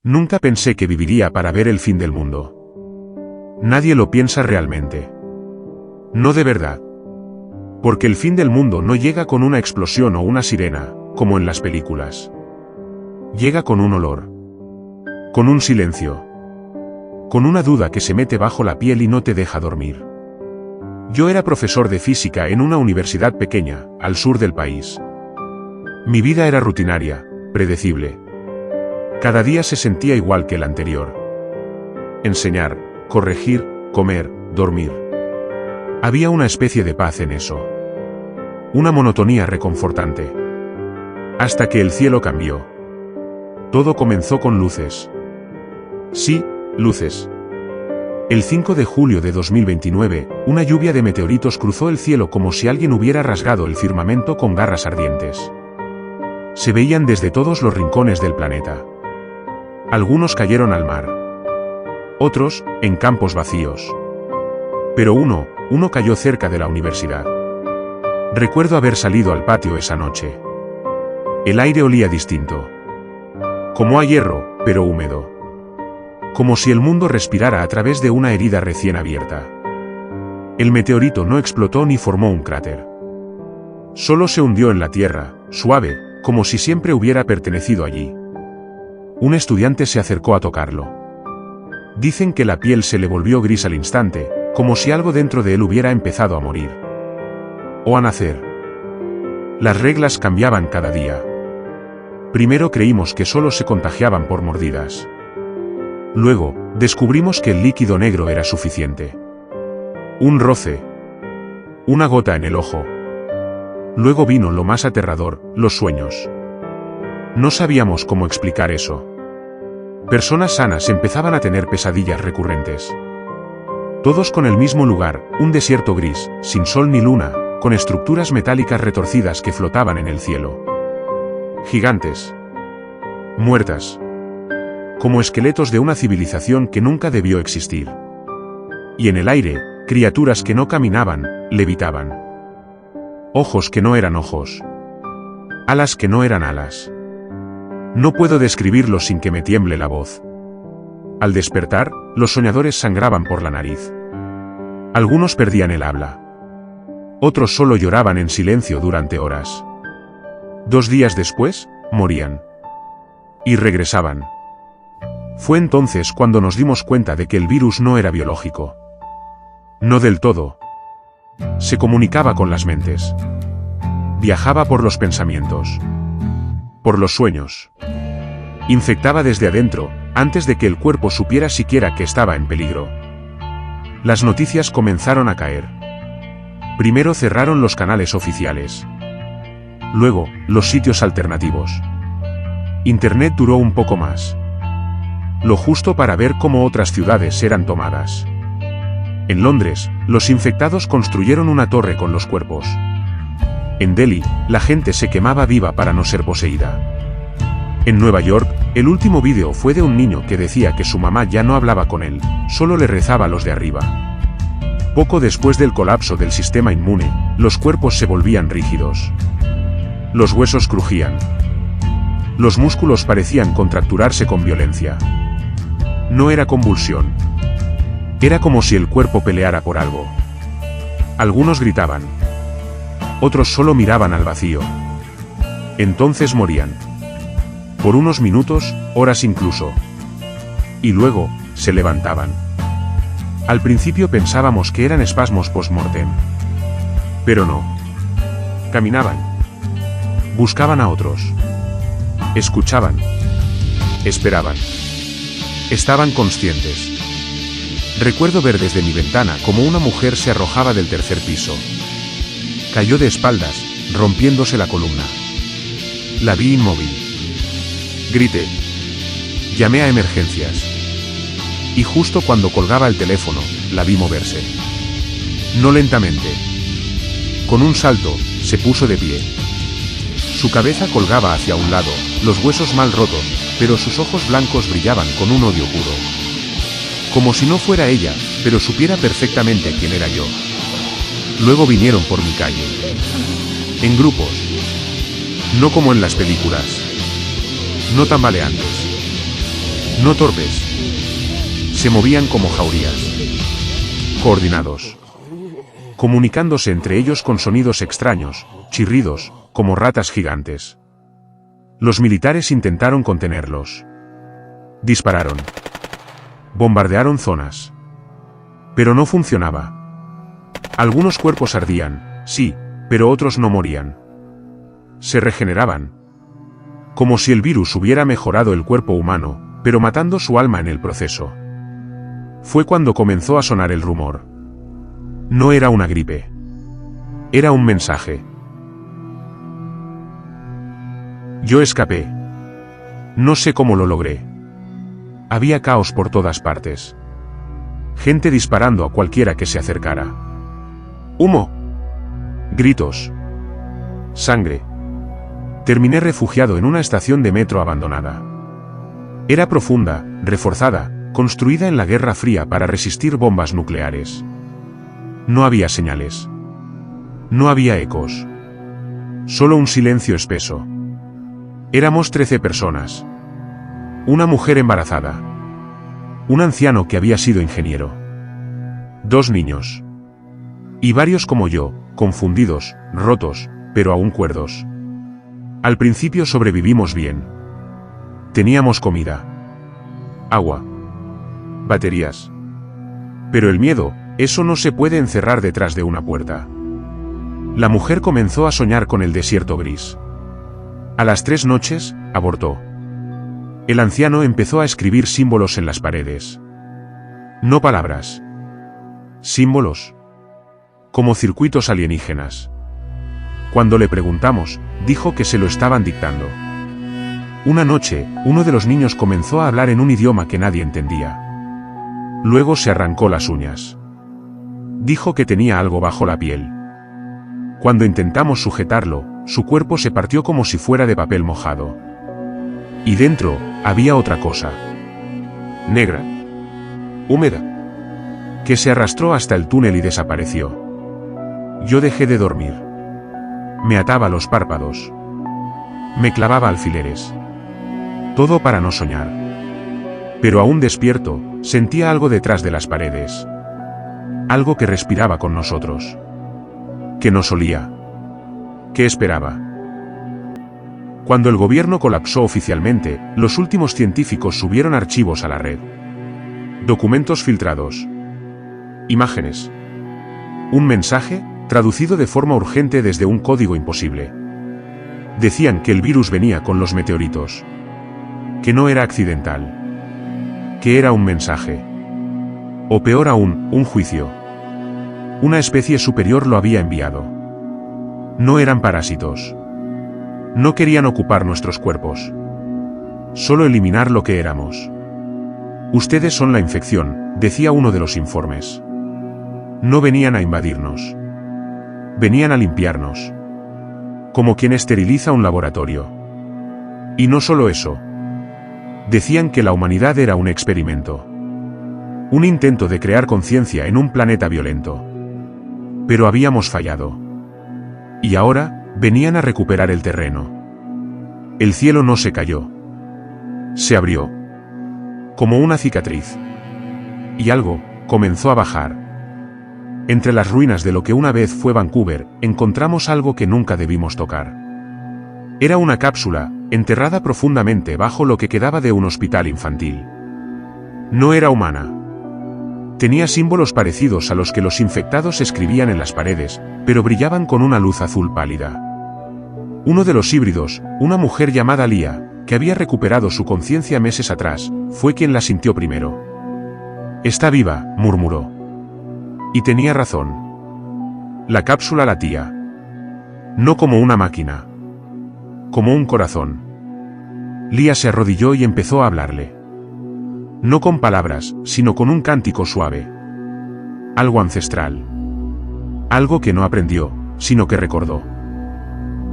Nunca pensé que viviría para ver el fin del mundo. Nadie lo piensa realmente. No de verdad. Porque el fin del mundo no llega con una explosión o una sirena, como en las películas. Llega con un olor. Con un silencio. Con una duda que se mete bajo la piel y no te deja dormir. Yo era profesor de física en una universidad pequeña, al sur del país. Mi vida era rutinaria, predecible. Cada día se sentía igual que el anterior. Enseñar, corregir, comer, dormir. Había una especie de paz en eso. Una monotonía reconfortante. Hasta que el cielo cambió. Todo comenzó con luces. Sí, luces. El 5 de julio de 2029, una lluvia de meteoritos cruzó el cielo como si alguien hubiera rasgado el firmamento con garras ardientes. Se veían desde todos los rincones del planeta. Algunos cayeron al mar. Otros, en campos vacíos. Pero uno cayó cerca de la universidad. Recuerdo haber salido al patio esa noche. El aire olía distinto. Como a hierro, pero húmedo. Como si el mundo respirara a través de una herida recién abierta. El meteorito no explotó ni formó un cráter. Solo se hundió en la tierra, suave, como si siempre hubiera pertenecido allí. Un estudiante se acercó a tocarlo. Dicen que la piel se le volvió gris al instante, como si algo dentro de él hubiera empezado a morir. O a nacer. Las reglas cambiaban cada día. Primero creímos que solo se contagiaban por mordidas. Luego, descubrimos que el líquido negro era suficiente. Un roce. Una gota en el ojo. Luego vino lo más aterrador, los sueños. No sabíamos cómo explicar eso. Personas sanas empezaban a tener pesadillas recurrentes. Todos con el mismo lugar, un desierto gris, sin sol ni luna, con estructuras metálicas retorcidas que flotaban en el cielo. Gigantes. Muertas. Como esqueletos de una civilización que nunca debió existir. Y en el aire, criaturas que no caminaban, levitaban. Ojos que no eran ojos. Alas que no eran alas. No puedo describirlo sin que me tiemble la voz. Al despertar, los soñadores sangraban por la nariz. Algunos perdían el habla. Otros solo lloraban en silencio durante horas. 2 días después, morían. Y regresaban. Fue entonces cuando nos dimos cuenta de que el virus no era biológico. No del todo. Se comunicaba con las mentes. Viajaba por los pensamientos. Por los sueños. Infectaba desde adentro, antes de que el cuerpo supiera siquiera que estaba en peligro. Las noticias comenzaron a caer. Primero cerraron los canales oficiales. Luego, los sitios alternativos. Internet duró un poco más. Lo justo para ver cómo otras ciudades eran tomadas. En Londres, los infectados construyeron una torre con los cuerpos. En Delhi, la gente se quemaba viva para no ser poseída. En Nueva York, el último vídeo fue de un niño que decía que su mamá ya no hablaba con él, solo le rezaba a los de arriba. Poco después del colapso del sistema inmune, los cuerpos se volvían rígidos. Los huesos crujían. Los músculos parecían contracturarse con violencia. No era convulsión. Era como si el cuerpo peleara por algo. Algunos gritaban. Otros solo miraban al vacío. Entonces morían. Por unos minutos, horas incluso. Y luego, se levantaban. Al principio pensábamos que eran espasmos post-mortem. Pero no. Caminaban. Buscaban a otros. Escuchaban. Esperaban. Estaban conscientes. Recuerdo ver desde mi ventana cómo una mujer se arrojaba del 3er piso. Cayó de espaldas, rompiéndose la columna. La vi inmóvil. Grité. Llamé a emergencias. Y justo cuando colgaba el teléfono, la vi moverse. No lentamente. Con un salto, se puso de pie. Su cabeza colgaba hacia un lado, los huesos mal rotos, pero sus ojos blancos brillaban con un odio puro. Como si no fuera ella, pero supiera perfectamente quién era yo. Luego vinieron por mi calle. En grupos. No como en las películas. No tambaleantes. No torpes. Se movían como jaurías. Coordinados. Comunicándose entre ellos con sonidos extraños, chirridos, como ratas gigantes. Los militares intentaron contenerlos. Dispararon. Bombardearon zonas. Pero no funcionaba. Algunos cuerpos ardían, sí, pero otros no morían. Se regeneraban. Como si el virus hubiera mejorado el cuerpo humano, pero matando su alma en el proceso. Fue cuando comenzó a sonar el rumor. No era una gripe. Era un mensaje. Yo escapé. No sé cómo lo logré. Había caos por todas partes. Gente disparando a cualquiera que se acercara. ¡Humo! Gritos. Sangre. Terminé refugiado en una estación de metro abandonada. Era profunda, reforzada, construida en la Guerra Fría para resistir bombas nucleares. No había señales. No había ecos. Solo un silencio espeso. Éramos 13 personas. Una mujer embarazada. Un anciano que había sido ingeniero. 2 niños. Y varios como yo, confundidos, rotos, pero aún cuerdos. Al principio sobrevivimos bien. Teníamos comida. Agua. Baterías. Pero el miedo, eso no se puede encerrar detrás de una puerta. La mujer comenzó a soñar con el desierto gris. A las 3 noches, abortó. El anciano empezó a escribir símbolos en las paredes. No palabras. Símbolos. Como circuitos alienígenas. Cuando le preguntamos, dijo que se lo estaban dictando. Una noche, uno de los niños comenzó a hablar en un idioma que nadie entendía. Luego se arrancó las uñas. Dijo que tenía algo bajo la piel. Cuando intentamos sujetarlo, su cuerpo se partió como si fuera de papel mojado. Y dentro, había otra cosa. Negra. Húmeda. Que se arrastró hasta el túnel y desapareció. Yo dejé de dormir. Me ataba los párpados. Me clavaba alfileres. Todo para no soñar. Pero aún despierto, sentía algo detrás de las paredes. Algo que respiraba con nosotros. Que nos olía. Que esperaba. Cuando el gobierno colapsó oficialmente, los últimos científicos subieron archivos a la red. Documentos filtrados. Imágenes. Un mensaje, traducido de forma urgente desde un código imposible. Decían que el virus venía con los meteoritos. Que no era accidental. Que era un mensaje. O peor aún, un juicio. Una especie superior lo había enviado. No eran parásitos. No querían ocupar nuestros cuerpos. Solo eliminar lo que éramos. Ustedes son la infección, decía uno de los informes. No venían a invadirnos. Venían a limpiarnos. Como quien esteriliza un laboratorio. Y no solo eso. Decían que la humanidad era un experimento. Un intento de crear conciencia en un planeta violento. Pero habíamos fallado. Y ahora, venían a recuperar el terreno. El cielo no se cayó. Se abrió. Como una cicatriz. Y algo comenzó a bajar. Entre las ruinas de lo que una vez fue Vancouver, encontramos algo que nunca debimos tocar. Era una cápsula, enterrada profundamente bajo lo que quedaba de un hospital infantil. No era humana. Tenía símbolos parecidos a los que los infectados escribían en las paredes, pero brillaban con una luz azul pálida. Uno de los híbridos, una mujer llamada Lia, que había recuperado su conciencia meses atrás, fue quien la sintió primero. Está viva, murmuró. Y tenía razón. La cápsula latía. No como una máquina. Como un corazón. Lia se arrodilló y empezó a hablarle. No con palabras, sino con un cántico suave. Algo ancestral. Algo que no aprendió, sino que recordó.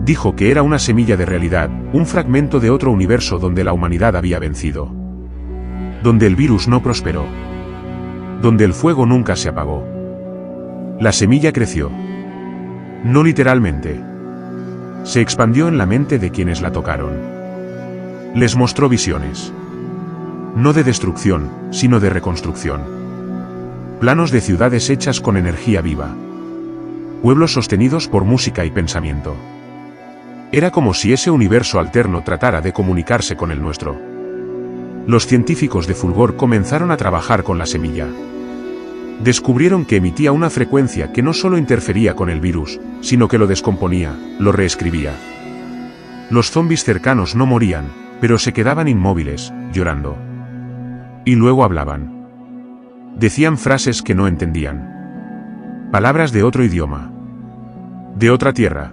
Dijo que era una semilla de realidad, un fragmento de otro universo donde la humanidad había vencido. Donde el virus no prosperó. Donde el fuego nunca se apagó. La semilla creció. No literalmente. Se expandió en la mente de quienes la tocaron. Les mostró visiones. No de destrucción, sino de reconstrucción. Planos de ciudades hechas con energía viva. Pueblos sostenidos por música y pensamiento. Era como si ese universo alterno tratara de comunicarse con el nuestro. Los científicos de Fulgor comenzaron a trabajar con la semilla. Descubrieron que emitía una frecuencia que no solo interfería con el virus, sino que lo descomponía, lo reescribía. Los zombis cercanos no morían, pero se quedaban inmóviles, llorando. Y luego hablaban. Decían frases que no entendían. Palabras de otro idioma. De otra tierra.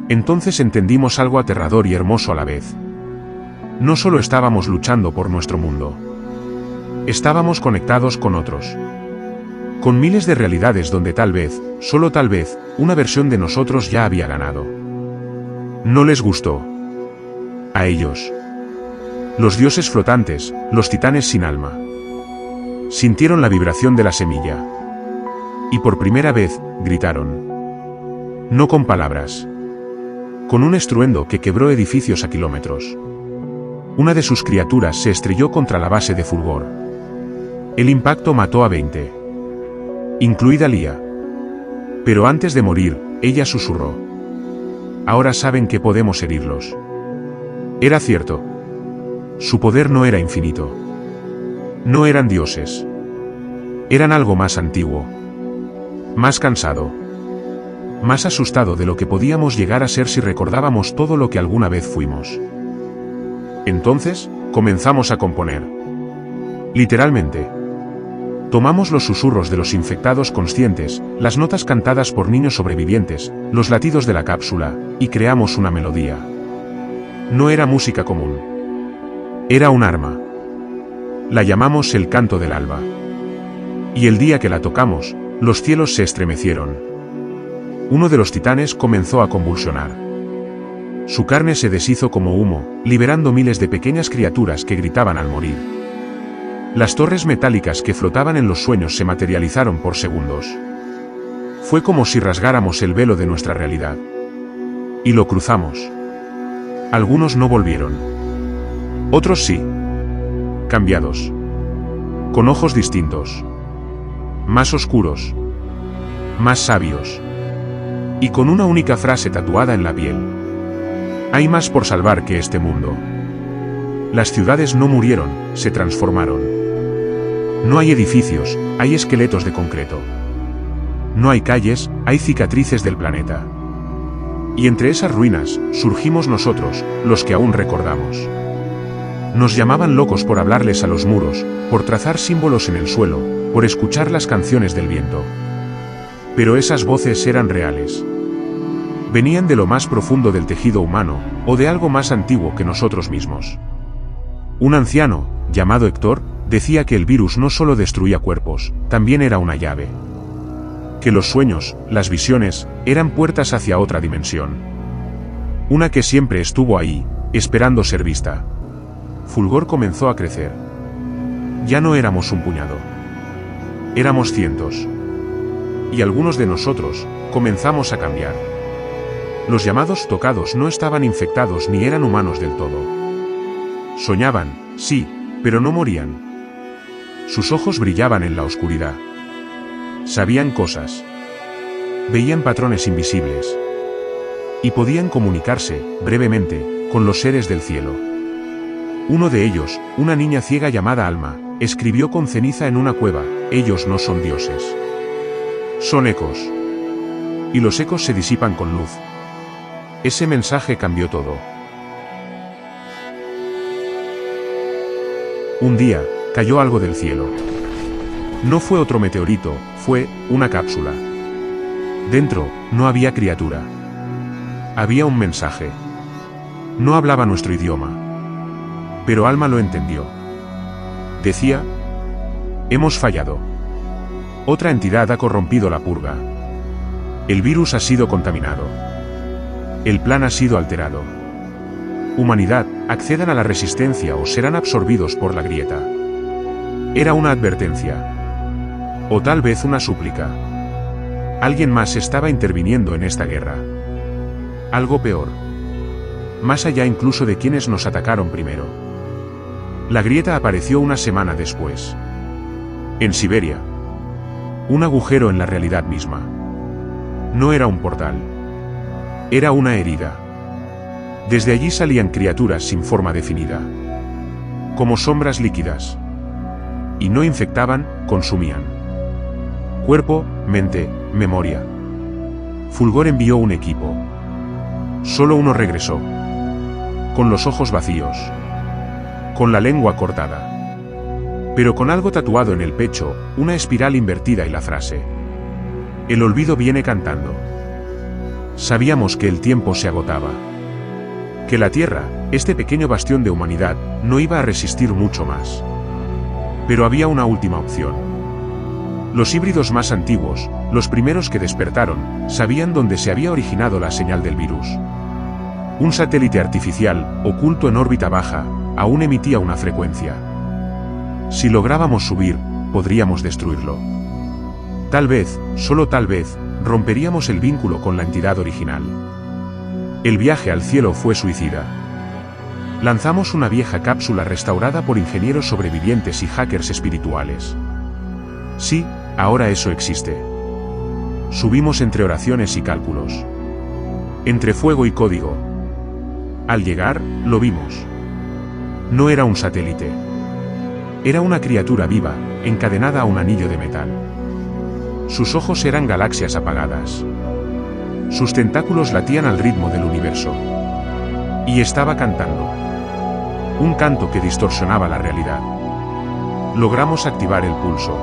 Entonces entendimos algo aterrador y hermoso a la vez. No solo estábamos luchando por nuestro mundo. Estábamos conectados con otros. Con miles de realidades donde tal vez, solo tal vez, una versión de nosotros ya había ganado. No les gustó. A ellos. Los dioses flotantes, los titanes sin alma. Sintieron la vibración de la semilla. Y por primera vez, gritaron. No con palabras. Con un estruendo que quebró edificios a kilómetros. Una de sus criaturas se estrelló contra la base de Fulgor. El impacto mató a 20. Incluida Lía. Pero antes de morir, ella susurró. Ahora saben que podemos herirlos. Era cierto. Su poder no era infinito. No eran dioses. Eran algo más antiguo. Más cansado. Más asustado de lo que podíamos llegar a ser si recordábamos todo lo que alguna vez fuimos. Entonces, comenzamos a componer. Literalmente. Tomamos los susurros de los infectados conscientes, las notas cantadas por niños sobrevivientes, los latidos de la cápsula, y creamos una melodía. No era música común. Era un arma. La llamamos el canto del alba. Y el día que la tocamos, los cielos se estremecieron. Uno de los titanes comenzó a convulsionar. Su carne se deshizo como humo, liberando miles de pequeñas criaturas que gritaban al morir. Las torres metálicas que flotaban en los sueños se materializaron por segundos. Fue como si rasgáramos el velo de nuestra realidad. Y lo cruzamos. Algunos no volvieron. Otros sí. Cambiados. Con ojos distintos. Más oscuros. Más sabios. Y con una única frase tatuada en la piel. Hay más por salvar que este mundo. Las ciudades no murieron, se transformaron. No hay edificios, hay esqueletos de concreto. No hay calles, hay cicatrices del planeta. Y entre esas ruinas, surgimos nosotros, los que aún recordamos. Nos llamaban locos por hablarles a los muros, por trazar símbolos en el suelo, por escuchar las canciones del viento. Pero esas voces eran reales. Venían de lo más profundo del tejido humano, o de algo más antiguo que nosotros mismos. Un anciano, llamado Héctor, decía que el virus no solo destruía cuerpos, también era una llave. Que los sueños, las visiones, eran puertas hacia otra dimensión. Una que siempre estuvo ahí, esperando ser vista. Fulgor comenzó a crecer. Ya no éramos un puñado. Éramos cientos. Y algunos de nosotros, comenzamos a cambiar. Los llamados tocados no estaban infectados ni eran humanos del todo. Soñaban, sí, pero no morían. Sus ojos brillaban en la oscuridad. Sabían cosas. Veían patrones invisibles. Y podían comunicarse, brevemente, con los seres del cielo. Uno de ellos, una niña ciega llamada Alma, escribió con ceniza en una cueva: ellos no son dioses. Son ecos. Y los ecos se disipan con luz. Ese mensaje cambió todo. Un día, cayó algo del cielo. No fue otro meteorito, fue una cápsula. Dentro, no había criatura. Había un mensaje. No hablaba nuestro idioma. Pero Alma lo entendió. Decía: hemos fallado. Otra entidad ha corrompido la purga. El virus ha sido contaminado. El plan ha sido alterado. Humanidad, accedan a la resistencia o serán absorbidos por la grieta. Era una advertencia. O tal vez una súplica. Alguien más estaba interviniendo en esta guerra. Algo peor. Más allá incluso de quienes nos atacaron primero. La grieta apareció una semana después. En Siberia. Un agujero en la realidad misma. No era un portal. Era una herida. Desde allí salían criaturas sin forma definida. Como sombras líquidas. Y no infectaban, consumían. Cuerpo, mente, memoria. Fulgor envió un equipo. Solo uno regresó. Con los ojos vacíos. Con la lengua cortada. Pero con algo tatuado en el pecho, una espiral invertida y la frase: el olvido viene cantando. Sabíamos que el tiempo se agotaba. Que la Tierra, este pequeño bastión de humanidad, no iba a resistir mucho más. Pero había una última opción. Los híbridos más antiguos, los primeros que despertaron, sabían dónde se había originado la señal del virus. Un satélite artificial, oculto en órbita baja, aún emitía una frecuencia. Si lográbamos subir, podríamos destruirlo. Tal vez, solo tal vez, romperíamos el vínculo con la entidad original. El viaje al cielo fue suicida. Lanzamos una vieja cápsula restaurada por ingenieros sobrevivientes y hackers espirituales. Sí, ahora eso existe. Subimos entre oraciones y cálculos. Entre fuego y código. Al llegar, lo vimos. No era un satélite. Era una criatura viva, encadenada a un anillo de metal. Sus ojos eran galaxias apagadas. Sus tentáculos latían al ritmo del universo. Y estaba cantando. Un canto que distorsionaba la realidad. Logramos activar el pulso.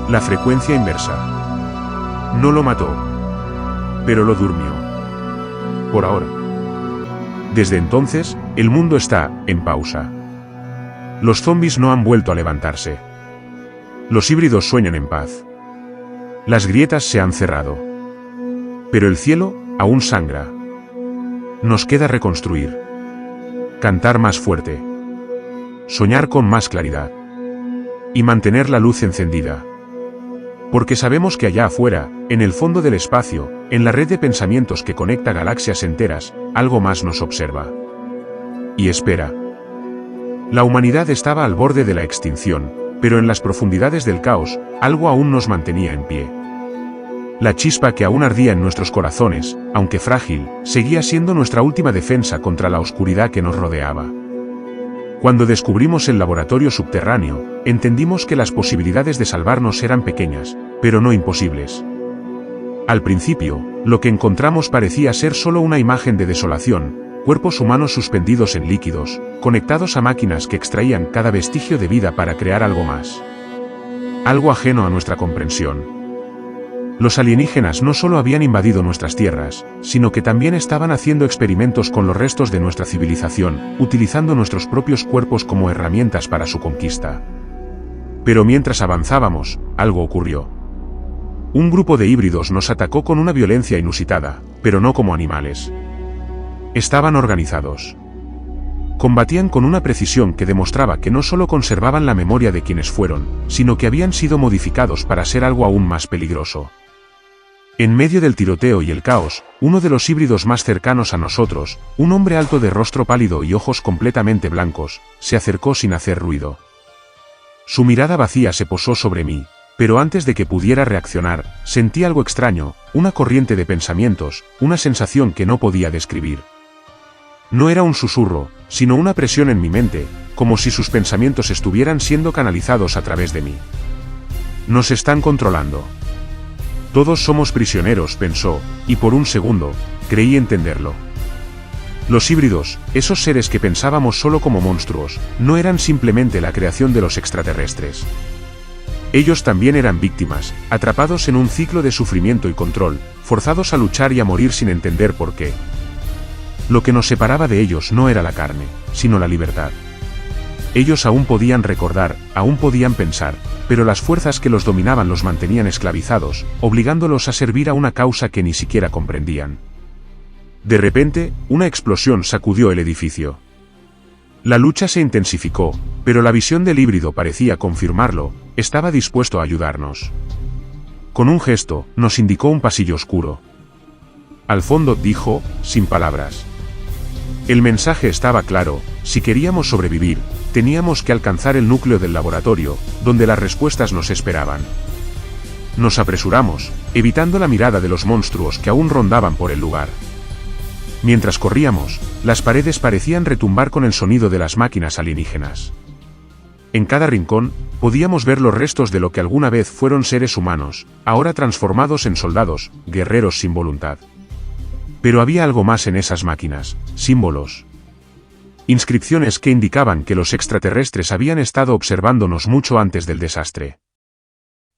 La frecuencia inversa. No lo mató. Pero lo durmió. Por ahora. Desde entonces, el mundo está en pausa. Los zombies no han vuelto a levantarse. Los híbridos sueñan en paz. Las grietas se han cerrado. Pero el cielo aún sangra. Nos queda reconstruir. Cantar más fuerte. Soñar con más claridad. Y mantener la luz encendida. Porque sabemos que allá afuera, en el fondo del espacio, en la red de pensamientos que conecta galaxias enteras, algo más nos observa. Y espera. La humanidad estaba al borde de la extinción, pero en las profundidades del caos, algo aún nos mantenía en pie. La chispa que aún ardía en nuestros corazones, aunque frágil, seguía siendo nuestra última defensa contra la oscuridad que nos rodeaba. Cuando descubrimos el laboratorio subterráneo, entendimos que las posibilidades de salvarnos eran pequeñas, pero no imposibles. Al principio, lo que encontramos parecía ser solo una imagen de desolación, cuerpos humanos suspendidos en líquidos, conectados a máquinas que extraían cada vestigio de vida para crear algo más. Algo ajeno a nuestra comprensión. Los alienígenas no solo habían invadido nuestras tierras, sino que también estaban haciendo experimentos con los restos de nuestra civilización, utilizando nuestros propios cuerpos como herramientas para su conquista. Pero mientras avanzábamos, algo ocurrió. Un grupo de híbridos nos atacó con una violencia inusitada, pero no como animales. Estaban organizados. Combatían con una precisión que demostraba que no solo conservaban la memoria de quienes fueron, sino que habían sido modificados para ser algo aún más peligroso. En medio del tiroteo y el caos, uno de los híbridos más cercanos a nosotros, un hombre alto de rostro pálido y ojos completamente blancos, se acercó sin hacer ruido. Su mirada vacía se posó sobre mí, pero antes de que pudiera reaccionar, sentí algo extraño, una corriente de pensamientos, una sensación que no podía describir. No era un susurro, sino una presión en mi mente, como si sus pensamientos estuvieran siendo canalizados a través de mí. Nos están controlando. Todos somos prisioneros, pensó, y por un segundo, creí entenderlo. Los híbridos, esos seres que pensábamos solo como monstruos, no eran simplemente la creación de los extraterrestres. Ellos también eran víctimas, atrapados en un ciclo de sufrimiento y control, forzados a luchar y a morir sin entender por qué. Lo que nos separaba de ellos no era la carne, sino la libertad. Ellos aún podían recordar, aún podían pensar, pero las fuerzas que los dominaban los mantenían esclavizados, obligándolos a servir a una causa que ni siquiera comprendían. De repente, una explosión sacudió el edificio. La lucha se intensificó, pero la visión del híbrido parecía confirmarlo, estaba dispuesto a ayudarnos. Con un gesto, nos indicó un pasillo oscuro. Al fondo, dijo, sin palabras. El mensaje estaba claro: si queríamos sobrevivir, Teníamos que alcanzar el núcleo del laboratorio, donde las respuestas nos esperaban. Nos apresuramos, evitando la mirada de los monstruos que aún rondaban por el lugar. Mientras corríamos, las paredes parecían retumbar con el sonido de las máquinas alienígenas. En cada rincón, podíamos ver los restos de lo que alguna vez fueron seres humanos, ahora transformados en soldados, guerreros sin voluntad. Pero había algo más en esas máquinas, símbolos. Inscripciones que indicaban que los extraterrestres habían estado observándonos mucho antes del desastre.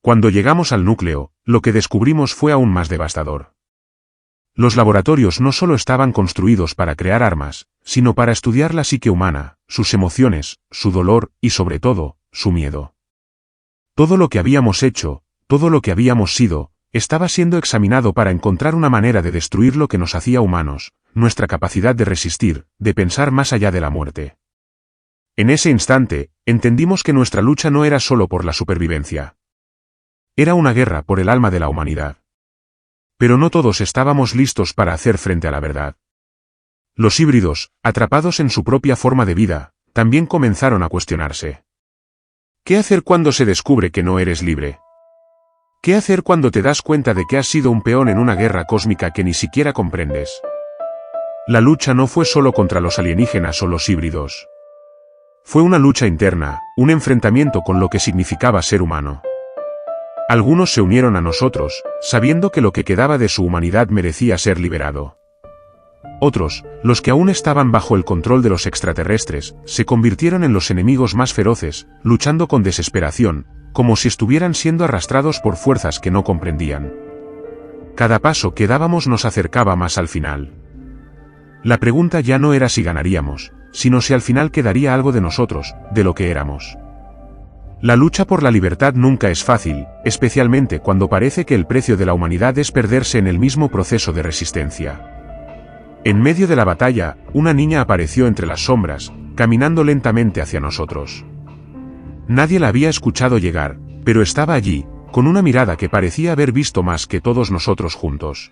Cuando llegamos al núcleo, lo que descubrimos fue aún más devastador. Los laboratorios no solo estaban construidos para crear armas, sino para estudiar la psique humana, sus emociones, su dolor y sobre todo, su miedo. Todo lo que habíamos hecho, todo lo que habíamos sido, estaba siendo examinado para encontrar una manera de destruir lo que nos hacía humanos, nuestra capacidad de resistir, de pensar más allá de la muerte. En ese instante, entendimos que nuestra lucha no era solo por la supervivencia. Era una guerra por el alma de la humanidad. Pero no todos estábamos listos para hacer frente a la verdad. Los híbridos, atrapados en su propia forma de vida, también comenzaron a cuestionarse. ¿Qué hacer cuando se descubre que no eres libre? ¿Qué hacer cuando te das cuenta de que has sido un peón en una guerra cósmica que ni siquiera comprendes? La lucha no fue solo contra los alienígenas o los híbridos. Fue una lucha interna, un enfrentamiento con lo que significaba ser humano. Algunos se unieron a nosotros, sabiendo que lo que quedaba de su humanidad merecía ser liberado. Otros, los que aún estaban bajo el control de los extraterrestres, se convirtieron en los enemigos más feroces, luchando con desesperación, como si estuvieran siendo arrastrados por fuerzas que no comprendían. Cada paso que dábamos nos acercaba más al final. La pregunta ya no era si ganaríamos, sino si al final quedaría algo de nosotros, de lo que éramos. La lucha por la libertad nunca es fácil, especialmente cuando parece que el precio de la humanidad es perderse en el mismo proceso de resistencia. En medio de la batalla, una niña apareció entre las sombras, caminando lentamente hacia nosotros. Nadie la había escuchado llegar, pero estaba allí, con una mirada que parecía haber visto más que todos nosotros juntos.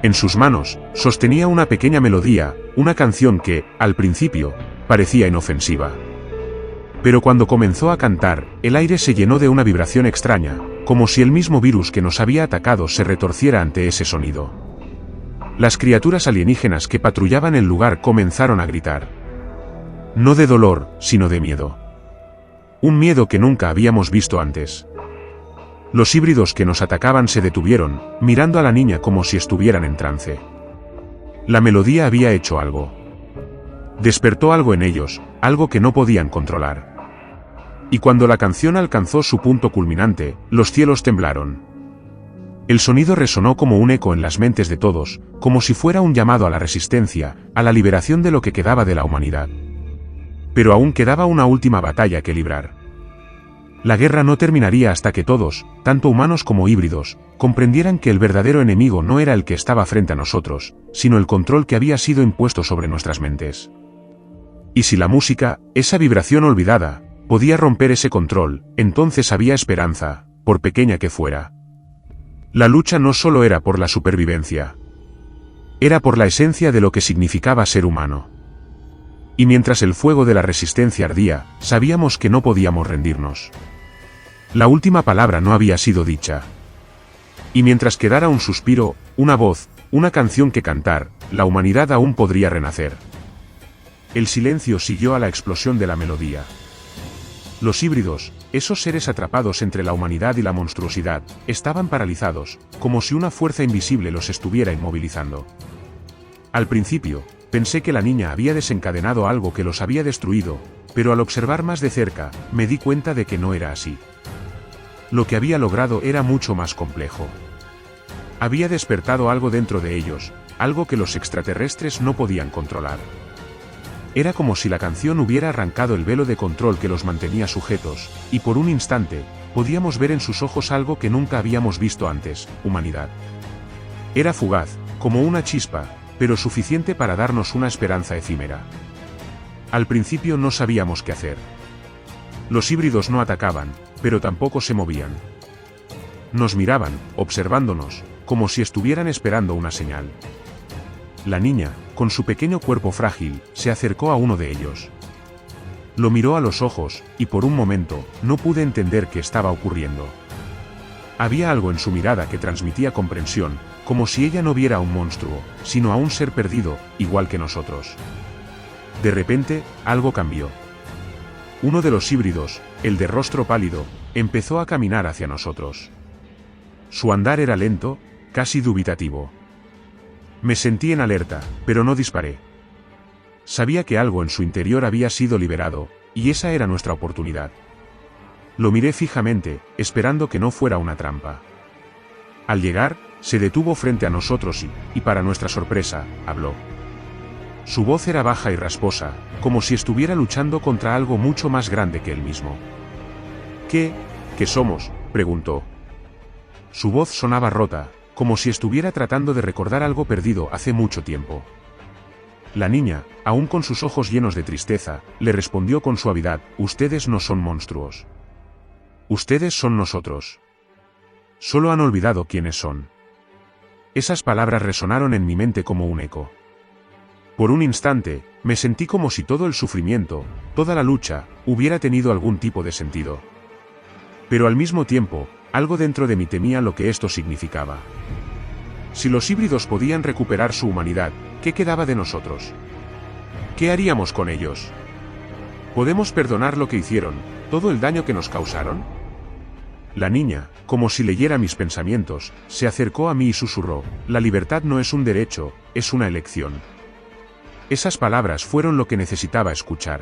En sus manos, sostenía una pequeña melodía, una canción que, al principio, parecía inofensiva. Pero cuando comenzó a cantar, el aire se llenó de una vibración extraña, como si el mismo virus que nos había atacado se retorciera ante ese sonido. Las criaturas alienígenas que patrullaban el lugar comenzaron a gritar. No de dolor, sino de miedo. Un miedo que nunca habíamos visto antes. Los híbridos que nos atacaban se detuvieron, mirando a la niña como si estuvieran en trance. La melodía había hecho algo. Despertó algo en ellos, algo que no podían controlar. Y cuando la canción alcanzó su punto culminante, los cielos temblaron. El sonido resonó como un eco en las mentes de todos, como si fuera un llamado a la resistencia, a la liberación de lo que quedaba de la humanidad. Pero aún quedaba una última batalla que librar. La guerra no terminaría hasta que todos, tanto humanos como híbridos, comprendieran que el verdadero enemigo no era el que estaba frente a nosotros, sino el control que había sido impuesto sobre nuestras mentes. Y si la música, esa vibración olvidada, podía romper ese control, entonces había esperanza, por pequeña que fuera. La lucha no solo era por la supervivencia. Era por la esencia de lo que significaba ser humano. Y mientras el fuego de la resistencia ardía, sabíamos que no podíamos rendirnos. La última palabra no había sido dicha. Y mientras quedara un suspiro, una voz, una canción que cantar, la humanidad aún podría renacer. El silencio siguió a la explosión de la melodía. Los híbridos, esos seres atrapados entre la humanidad y la monstruosidad, estaban paralizados, como si una fuerza invisible los estuviera inmovilizando. Al principio, pensé que la niña había desencadenado algo que los había destruido, pero al observar más de cerca, me di cuenta de que no era así. Lo que había logrado era mucho más complejo. Había despertado algo dentro de ellos, algo que los extraterrestres no podían controlar. Era como si la canción hubiera arrancado el velo de control que los mantenía sujetos, y por un instante, podíamos ver en sus ojos algo que nunca habíamos visto antes: humanidad. Era fugaz, como una chispa, pero suficiente para darnos una esperanza efímera. Al principio no sabíamos qué hacer. Los híbridos no atacaban, pero tampoco se movían. Nos miraban, observándonos, como si estuvieran esperando una señal. La niña, con su pequeño cuerpo frágil, se acercó a uno de ellos. Lo miró a los ojos, y por un momento, no pude entender qué estaba ocurriendo. Había algo en su mirada que transmitía comprensión, como si ella no viera a un monstruo, sino a un ser perdido, igual que nosotros. De repente, algo cambió. Uno de los híbridos, el de rostro pálido, empezó a caminar hacia nosotros. Su andar era lento, casi dubitativo. Me sentí en alerta, pero no disparé. Sabía que algo en su interior había sido liberado, y esa era nuestra oportunidad. Lo miré fijamente, esperando que no fuera una trampa. Al llegar, se detuvo frente a nosotros y para nuestra sorpresa, habló. Su voz era baja y rasposa, como si estuviera luchando contra algo mucho más grande que él mismo. ¿Qué somos?, preguntó. Su voz sonaba rota, como si estuviera tratando de recordar algo perdido hace mucho tiempo. La niña, aún con sus ojos llenos de tristeza, le respondió con suavidad: ustedes no son monstruos. Ustedes son nosotros. Solo han olvidado quiénes son. Esas palabras resonaron en mi mente como un eco. Por un instante, me sentí como si todo el sufrimiento, toda la lucha, hubiera tenido algún tipo de sentido. Pero al mismo tiempo, algo dentro de mí temía lo que esto significaba. Si los híbridos podían recuperar su humanidad, ¿qué quedaba de nosotros? ¿Qué haríamos con ellos? ¿Podemos perdonar lo que hicieron, todo el daño que nos causaron? La niña, como si leyera mis pensamientos, se acercó a mí y susurró: la libertad no es un derecho, es una elección. Esas palabras fueron lo que necesitaba escuchar.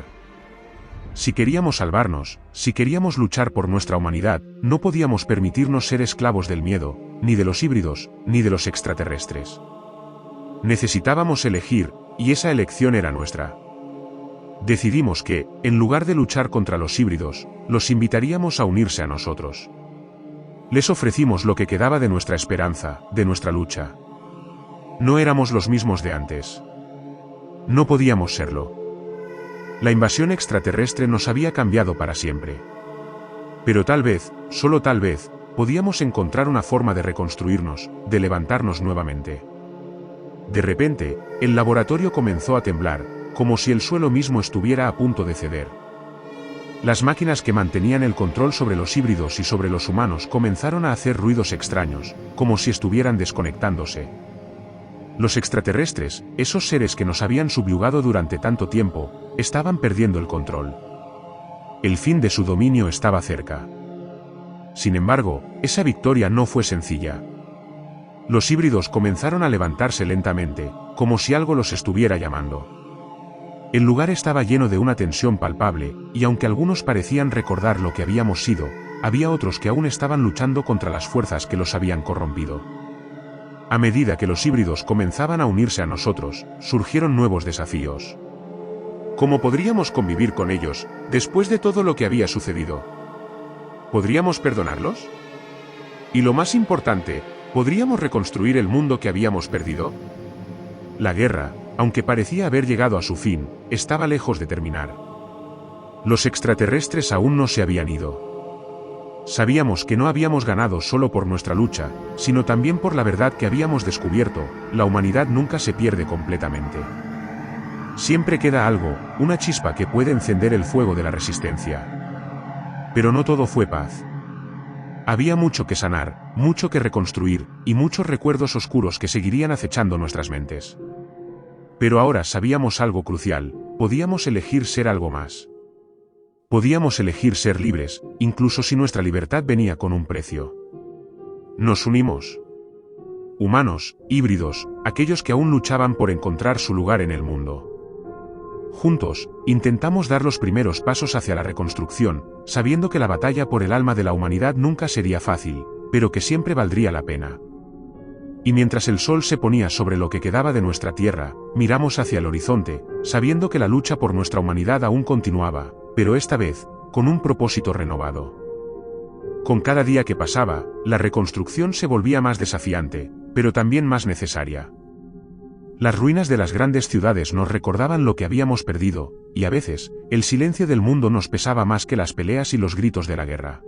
Si queríamos salvarnos, si queríamos luchar por nuestra humanidad, no podíamos permitirnos ser esclavos del miedo, ni de los híbridos, ni de los extraterrestres. Necesitábamos elegir, y esa elección era nuestra. Decidimos que, en lugar de luchar contra los híbridos, los invitaríamos a unirse a nosotros. Les ofrecimos lo que quedaba de nuestra esperanza, de nuestra lucha. No éramos los mismos de antes. No podíamos serlo. La invasión extraterrestre nos había cambiado para siempre. Pero tal vez, solo tal vez, podíamos encontrar una forma de reconstruirnos, de levantarnos nuevamente. De repente, el laboratorio comenzó a temblar, como si el suelo mismo estuviera a punto de ceder. Las máquinas que mantenían el control sobre los híbridos y sobre los humanos comenzaron a hacer ruidos extraños, como si estuvieran desconectándose. Los extraterrestres, esos seres que nos habían subyugado durante tanto tiempo, estaban perdiendo el control. El fin de su dominio estaba cerca. Sin embargo, esa victoria no fue sencilla. Los híbridos comenzaron a levantarse lentamente, como si algo los estuviera llamando. El lugar estaba lleno de una tensión palpable, y aunque algunos parecían recordar lo que habíamos sido, había otros que aún estaban luchando contra las fuerzas que los habían corrompido. A medida que los híbridos comenzaban a unirse a nosotros, surgieron nuevos desafíos. ¿Cómo podríamos convivir con ellos, después de todo lo que había sucedido? ¿Podríamos perdonarlos? Y lo más importante, ¿podríamos reconstruir el mundo que habíamos perdido? La guerra, aunque parecía haber llegado a su fin, estaba lejos de terminar. Los extraterrestres aún no se habían ido. Sabíamos que no habíamos ganado solo por nuestra lucha, sino también por la verdad que habíamos descubierto: la humanidad nunca se pierde completamente. Siempre queda algo, una chispa que puede encender el fuego de la resistencia. Pero no todo fue paz. Había mucho que sanar, mucho que reconstruir, y muchos recuerdos oscuros que seguirían acechando nuestras mentes. Pero ahora sabíamos algo crucial: podíamos elegir ser algo más. Podíamos elegir ser libres, incluso si nuestra libertad venía con un precio. Nos unimos. Humanos, híbridos, aquellos que aún luchaban por encontrar su lugar en el mundo. Juntos, intentamos dar los primeros pasos hacia la reconstrucción, sabiendo que la batalla por el alma de la humanidad nunca sería fácil, pero que siempre valdría la pena. Y mientras el sol se ponía sobre lo que quedaba de nuestra tierra, miramos hacia el horizonte, sabiendo que la lucha por nuestra humanidad aún continuaba, pero esta vez, con un propósito renovado. Con cada día que pasaba, la reconstrucción se volvía más desafiante, pero también más necesaria. Las ruinas de las grandes ciudades nos recordaban lo que habíamos perdido, y a veces, el silencio del mundo nos pesaba más que las peleas y los gritos de la guerra.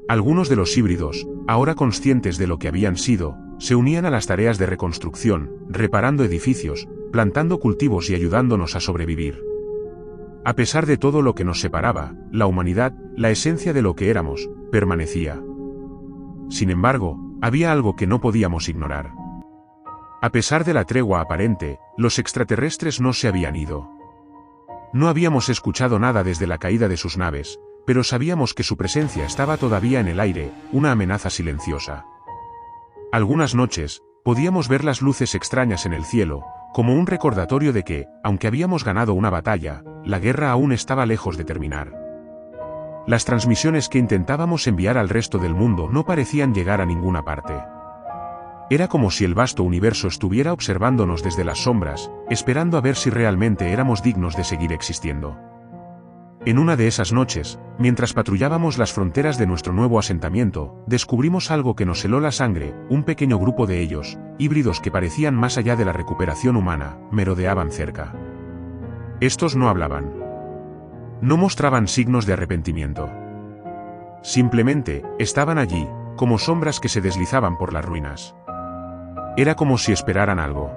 Algunos de los híbridos, ahora conscientes de lo que habían sido, se unían a las tareas de reconstrucción, reparando edificios, plantando cultivos y ayudándonos a sobrevivir. A pesar de todo lo que nos separaba, la humanidad, la esencia de lo que éramos, permanecía. Sin embargo, había algo que no podíamos ignorar. A pesar de la tregua aparente, los extraterrestres no se habían ido. No habíamos escuchado nada desde la caída de sus naves, pero sabíamos que su presencia estaba todavía en el aire, una amenaza silenciosa. Algunas noches, podíamos ver las luces extrañas en el cielo, como un recordatorio de que, aunque habíamos ganado una batalla, la guerra aún estaba lejos de terminar. Las transmisiones que intentábamos enviar al resto del mundo no parecían llegar a ninguna parte. Era como si el vasto universo estuviera observándonos desde las sombras, esperando a ver si realmente éramos dignos de seguir existiendo. En una de esas noches, mientras patrullábamos las fronteras de nuestro nuevo asentamiento, descubrimos algo que nos heló la sangre. Un pequeño grupo de ellos, híbridos que parecían más allá de la recuperación humana, merodeaban cerca. Estos no hablaban. No mostraban signos de arrepentimiento. Simplemente, estaban allí, como sombras que se deslizaban por las ruinas. Era como si esperaran algo.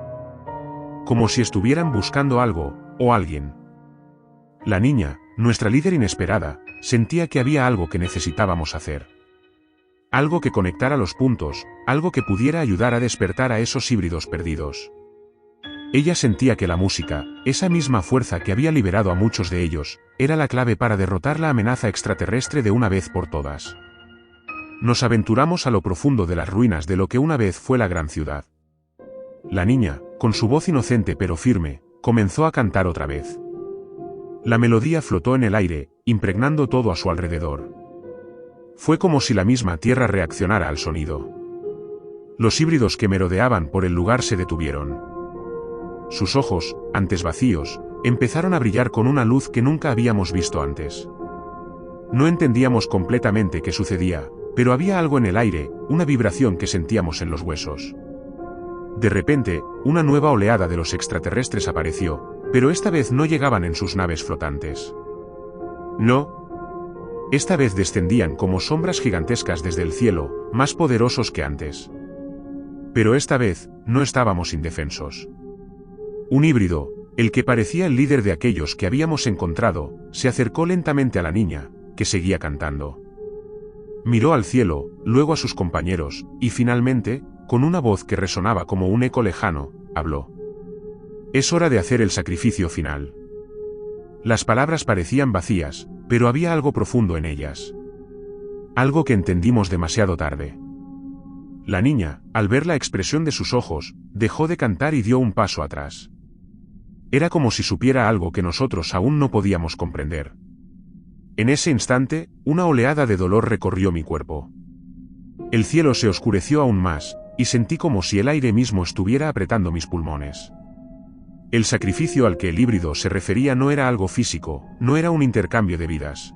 Como si estuvieran buscando algo, o alguien. La niña, nuestra líder inesperada, sentía que había algo que necesitábamos hacer. Algo que conectara los puntos, algo que pudiera ayudar a despertar a esos híbridos perdidos. Ella sentía que la música, esa misma fuerza que había liberado a muchos de ellos, era la clave para derrotar la amenaza extraterrestre de una vez por todas. Nos aventuramos a lo profundo de las ruinas de lo que una vez fue la gran ciudad. La niña, con su voz inocente pero firme, comenzó a cantar otra vez. La melodía flotó en el aire, impregnando todo a su alrededor. Fue como si la misma tierra reaccionara al sonido. Los híbridos que merodeaban por el lugar se detuvieron. Sus ojos, antes vacíos, empezaron a brillar con una luz que nunca habíamos visto antes. No entendíamos completamente qué sucedía, pero había algo en el aire, una vibración que sentíamos en los huesos. De repente, una nueva oleada de los extraterrestres apareció, pero esta vez no llegaban en sus naves flotantes. No. Esta vez descendían como sombras gigantescas desde el cielo, más poderosos que antes. Pero esta vez, no estábamos indefensos. Un híbrido, el que parecía el líder de aquellos que habíamos encontrado, se acercó lentamente a la niña, que seguía cantando. Miró al cielo, luego a sus compañeros, y finalmente, con una voz que resonaba como un eco lejano, habló. Es hora de hacer el sacrificio final. Las palabras parecían vacías, pero había algo profundo en ellas. Algo que entendimos demasiado tarde. La niña, al ver la expresión de sus ojos, dejó de cantar y dio un paso atrás. Era como si supiera algo que nosotros aún no podíamos comprender. En ese instante, una oleada de dolor recorrió mi cuerpo. El cielo se oscureció aún más, y sentí como si el aire mismo estuviera apretando mis pulmones. El sacrificio al que el híbrido se refería no era algo físico, no era un intercambio de vidas.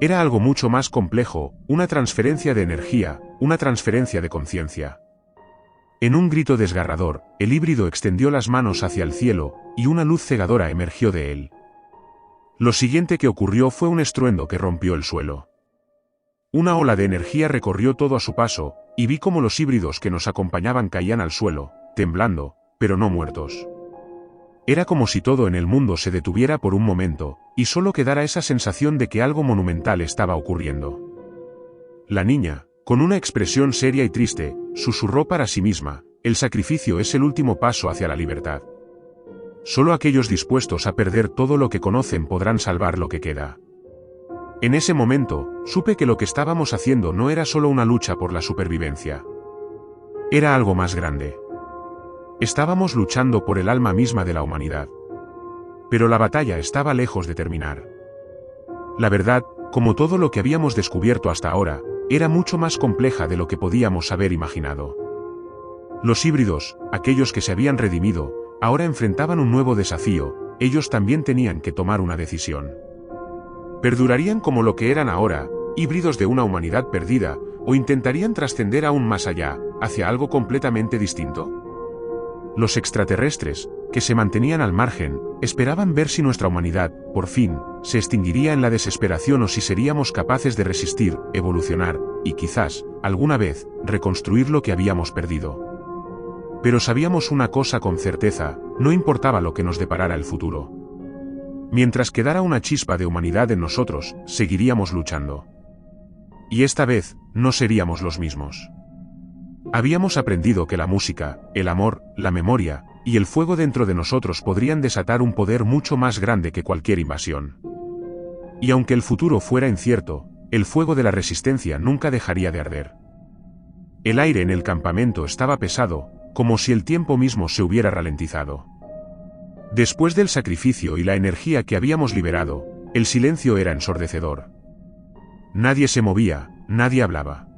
Era algo mucho más complejo, una transferencia de energía, una transferencia de conciencia. En un grito desgarrador, el híbrido extendió las manos hacia el cielo, y una luz cegadora emergió de él. Lo siguiente que ocurrió fue un estruendo que rompió el suelo. Una ola de energía recorrió todo a su paso, y vi cómo los híbridos que nos acompañaban caían al suelo, temblando, pero no muertos. Era como si todo en el mundo se detuviera por un momento, y solo quedara esa sensación de que algo monumental estaba ocurriendo. La niña, con una expresión seria y triste, susurró para sí misma, el sacrificio es el último paso hacia la libertad. Solo aquellos dispuestos a perder todo lo que conocen podrán salvar lo que queda. En ese momento, supe que lo que estábamos haciendo no era solo una lucha por la supervivencia. Era algo más grande. Estábamos luchando por el alma misma de la humanidad. Pero la batalla estaba lejos de terminar. La verdad, como todo lo que habíamos descubierto hasta ahora, era mucho más compleja de lo que podíamos haber imaginado. Los híbridos, aquellos que se habían redimido, ahora enfrentaban un nuevo desafío. Ellos también tenían que tomar una decisión. ¿Perdurarían como lo que eran ahora, híbridos de una humanidad perdida, o intentarían trascender aún más allá, hacia algo completamente distinto? Los extraterrestres, que se mantenían al margen, esperaban ver si nuestra humanidad, por fin, se extinguiría en la desesperación o si seríamos capaces de resistir, evolucionar, y quizás, alguna vez, reconstruir lo que habíamos perdido. Pero sabíamos una cosa con certeza, no importaba lo que nos deparara el futuro. Mientras quedara una chispa de humanidad en nosotros, seguiríamos luchando. Y esta vez, no seríamos los mismos. Habíamos aprendido que la música, el amor, la memoria, y el fuego dentro de nosotros podrían desatar un poder mucho más grande que cualquier invasión. Y aunque el futuro fuera incierto, el fuego de la resistencia nunca dejaría de arder. El aire en el campamento estaba pesado, como si el tiempo mismo se hubiera ralentizado. Después del sacrificio y la energía que habíamos liberado, el silencio era ensordecedor. Nadie se movía, nadie hablaba.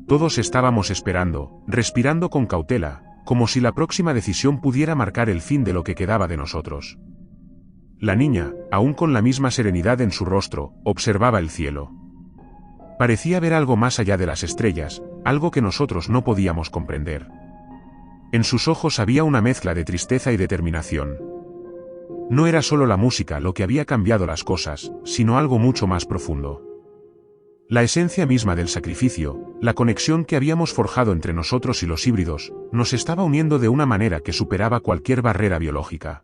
Todos estábamos esperando, respirando con cautela, como si la próxima decisión pudiera marcar el fin de lo que quedaba de nosotros. La niña, aún con la misma serenidad en su rostro, observaba el cielo. Parecía ver algo más allá de las estrellas, algo que nosotros no podíamos comprender. En sus ojos había una mezcla de tristeza y determinación. No era solo la música lo que había cambiado las cosas, sino algo mucho más profundo. La esencia misma del sacrificio, la conexión que habíamos forjado entre nosotros y los híbridos, nos estaba uniendo de una manera que superaba cualquier barrera biológica.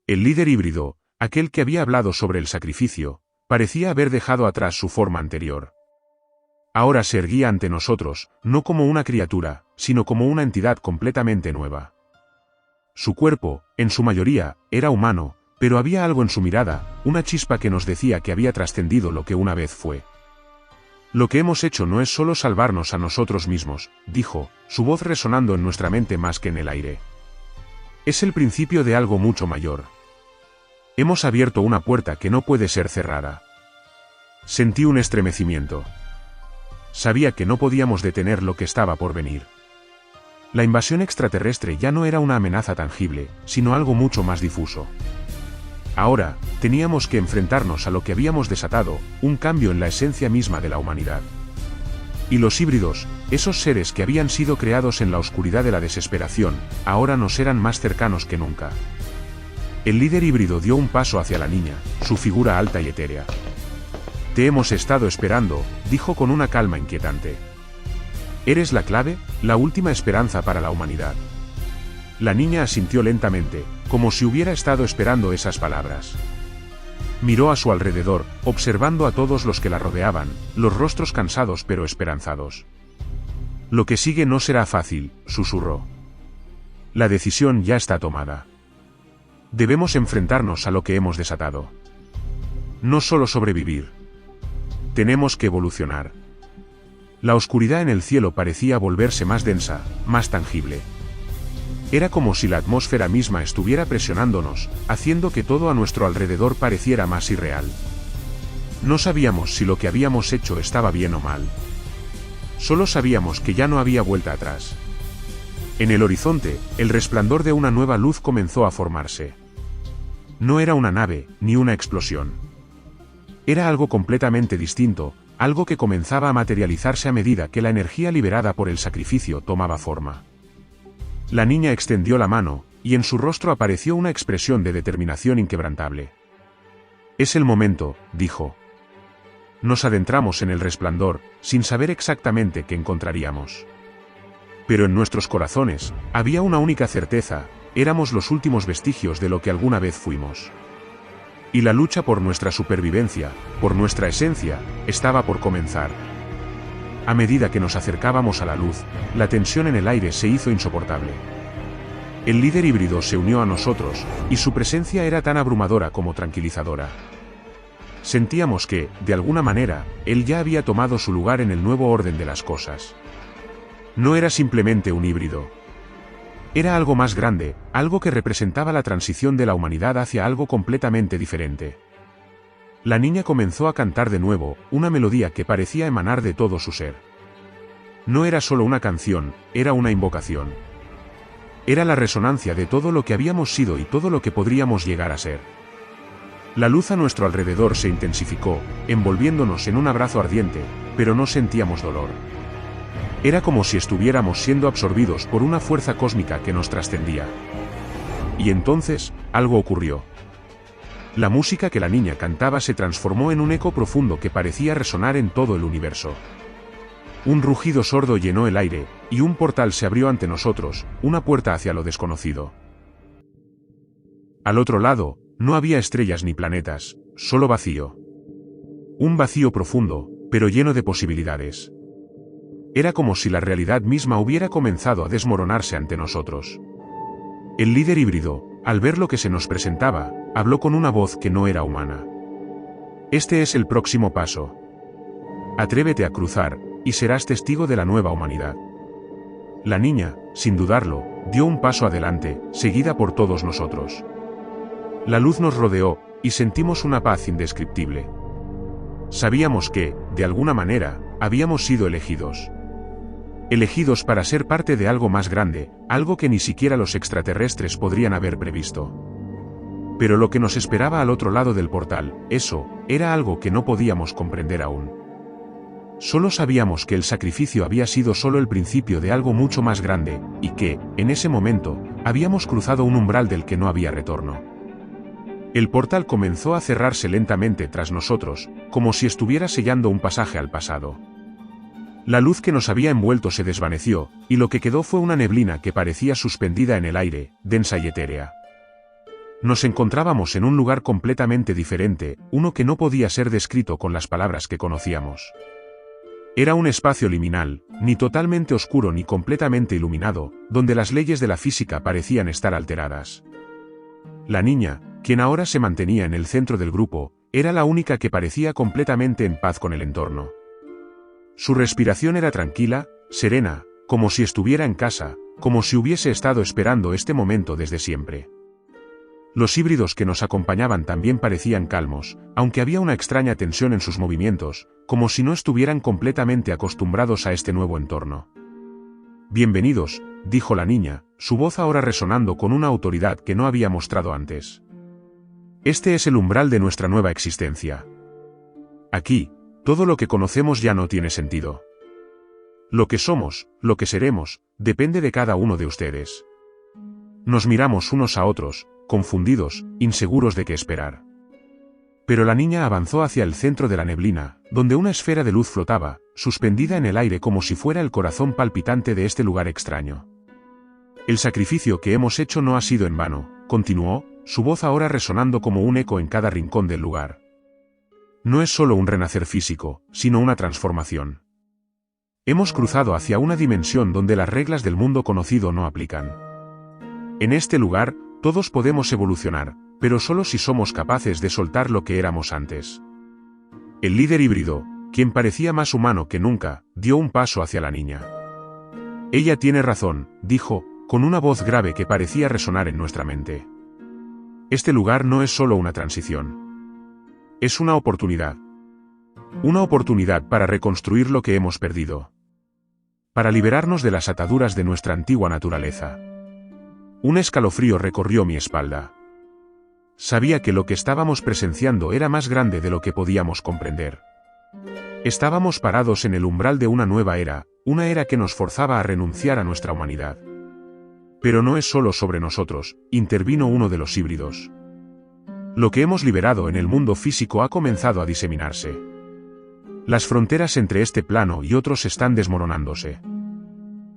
El líder híbrido, aquel que había hablado sobre el sacrificio, parecía haber dejado atrás su forma anterior. Ahora se erguía ante nosotros, no como una criatura, sino como una entidad completamente nueva. Su cuerpo, en su mayoría, era humano, pero había algo en su mirada, una chispa que nos decía que había trascendido lo que una vez fue. Lo que hemos hecho no es solo salvarnos a nosotros mismos, dijo, su voz resonando en nuestra mente más que en el aire. Es el principio de algo mucho mayor. Hemos abierto una puerta que no puede ser cerrada. Sentí un estremecimiento. Sabía que no podíamos detener lo que estaba por venir. La invasión extraterrestre ya no era una amenaza tangible, sino algo mucho más difuso. Ahora, teníamos que enfrentarnos a lo que habíamos desatado, un cambio en la esencia misma de la humanidad. Y los híbridos, esos seres que habían sido creados en la oscuridad de la desesperación, ahora nos eran más cercanos que nunca. El líder híbrido dio un paso hacia la niña, su figura alta y etérea. Te hemos estado esperando, dijo con una calma inquietante. Eres la clave, la última esperanza para la humanidad. La niña asintió lentamente, como si hubiera estado esperando esas palabras. Miró a su alrededor, observando a todos los que la rodeaban, los rostros cansados pero esperanzados. Lo que sigue no será fácil, susurró. La decisión ya está tomada. Debemos enfrentarnos a lo que hemos desatado. No solo sobrevivir. Tenemos que evolucionar. La oscuridad en el cielo parecía volverse más densa, más tangible. Era como si la atmósfera misma estuviera presionándonos, haciendo que todo a nuestro alrededor pareciera más irreal. No sabíamos si lo que habíamos hecho estaba bien o mal. Solo sabíamos que ya no había vuelta atrás. En el horizonte, el resplandor de una nueva luz comenzó a formarse. No era una nave, ni una explosión. Era algo completamente distinto, algo que comenzaba a materializarse a medida que la energía liberada por el sacrificio tomaba forma. La niña extendió la mano, y en su rostro apareció una expresión de determinación inquebrantable. Es el momento, dijo. Nos adentramos en el resplandor, sin saber exactamente qué encontraríamos. Pero en nuestros corazones, había una única certeza, éramos los últimos vestigios de lo que alguna vez fuimos. Y la lucha por nuestra supervivencia, por nuestra esencia, estaba por comenzar. A medida que nos acercábamos a la luz, la tensión en el aire se hizo insoportable. El líder híbrido se unió a nosotros, y su presencia era tan abrumadora como tranquilizadora. Sentíamos que, de alguna manera, él ya había tomado su lugar en el nuevo orden de las cosas. No era simplemente un híbrido. Era algo más grande, algo que representaba la transición de la humanidad hacia algo completamente diferente. La niña comenzó a cantar de nuevo, una melodía que parecía emanar de todo su ser. No era solo una canción, era una invocación. Era la resonancia de todo lo que habíamos sido y todo lo que podríamos llegar a ser. La luz a nuestro alrededor se intensificó, envolviéndonos en un abrazo ardiente, pero no sentíamos dolor. Era como si estuviéramos siendo absorbidos por una fuerza cósmica que nos trascendía. Y entonces, algo ocurrió. La música que la niña cantaba se transformó en un eco profundo que parecía resonar en todo el universo. Un rugido sordo llenó el aire, y un portal se abrió ante nosotros, una puerta hacia lo desconocido. Al otro lado, No había estrellas ni planetas, solo vacío. Un vacío profundo, pero lleno de posibilidades. Era como si la realidad misma hubiera comenzado a desmoronarse ante nosotros. El líder híbrido, al ver lo que se nos presentaba, habló con una voz que no era humana. Este es el próximo paso. Atrévete a cruzar, y serás testigo de la nueva humanidad. La niña, sin dudarlo, dio un paso adelante, seguida por todos nosotros. La luz nos rodeó, y sentimos una paz indescriptible. Sabíamos que, de alguna manera, habíamos sido elegidos. Elegidos para ser parte de algo más grande, algo que ni siquiera los extraterrestres podrían haber previsto. Pero lo que nos esperaba al otro lado del portal, eso, era algo que no podíamos comprender aún. Solo sabíamos que el sacrificio había sido solo el principio de algo mucho más grande, y que, en ese momento, habíamos cruzado un umbral del que no había retorno. El portal comenzó a cerrarse lentamente tras nosotros, como si estuviera sellando un pasaje al pasado. La luz que nos había envuelto se desvaneció, y lo que quedó fue una neblina que parecía suspendida en el aire, densa y etérea. Nos encontrábamos en un lugar completamente diferente, uno que no podía ser descrito con las palabras que conocíamos. Era un espacio liminal, ni totalmente oscuro ni completamente iluminado, donde las leyes de la física parecían estar alteradas. La niña, quien ahora se mantenía en el centro del grupo, era la única que parecía completamente en paz con el entorno. Su respiración era tranquila, serena, como si estuviera en casa, como si hubiese estado esperando este momento desde siempre. Los híbridos que nos acompañaban también parecían calmos, aunque había una extraña tensión en sus movimientos, como si no estuvieran completamente acostumbrados a este nuevo entorno. Bienvenidos, dijo la niña, su voz ahora resonando con una autoridad que no había mostrado antes. Este es el umbral de nuestra nueva existencia. Aquí, todo lo que conocemos ya no tiene sentido. Lo que somos, lo que seremos, depende de cada uno de ustedes. Nos miramos unos a otros, confundidos, inseguros de qué esperar. Pero la niña avanzó hacia el centro de la neblina, donde una esfera de luz flotaba, suspendida en el aire como si fuera el corazón palpitante de este lugar extraño. El sacrificio que hemos hecho no ha sido en vano, continuó, su voz ahora resonando como un eco en cada rincón del lugar. No es solo un renacer físico, sino una transformación. Hemos cruzado hacia una dimensión donde las reglas del mundo conocido no aplican. En este lugar, todos podemos evolucionar, pero solo si somos capaces de soltar lo que éramos antes. El líder híbrido, quien parecía más humano que nunca, dio un paso hacia la niña. Ella tiene razón, dijo, con una voz grave que parecía resonar en nuestra mente. Este lugar no es solo una transición. Es una oportunidad. Una oportunidad para reconstruir lo que hemos perdido. Para liberarnos de las ataduras de nuestra antigua naturaleza. Un escalofrío recorrió mi espalda. Sabía que lo que estábamos presenciando era más grande de lo que podíamos comprender. Estábamos parados en el umbral de una nueva era, una era que nos forzaba a renunciar a nuestra humanidad. Pero no es solo sobre nosotros, intervino uno de los híbridos. Lo que hemos liberado en el mundo físico ha comenzado a diseminarse. Las fronteras entre este plano y otros están desmoronándose.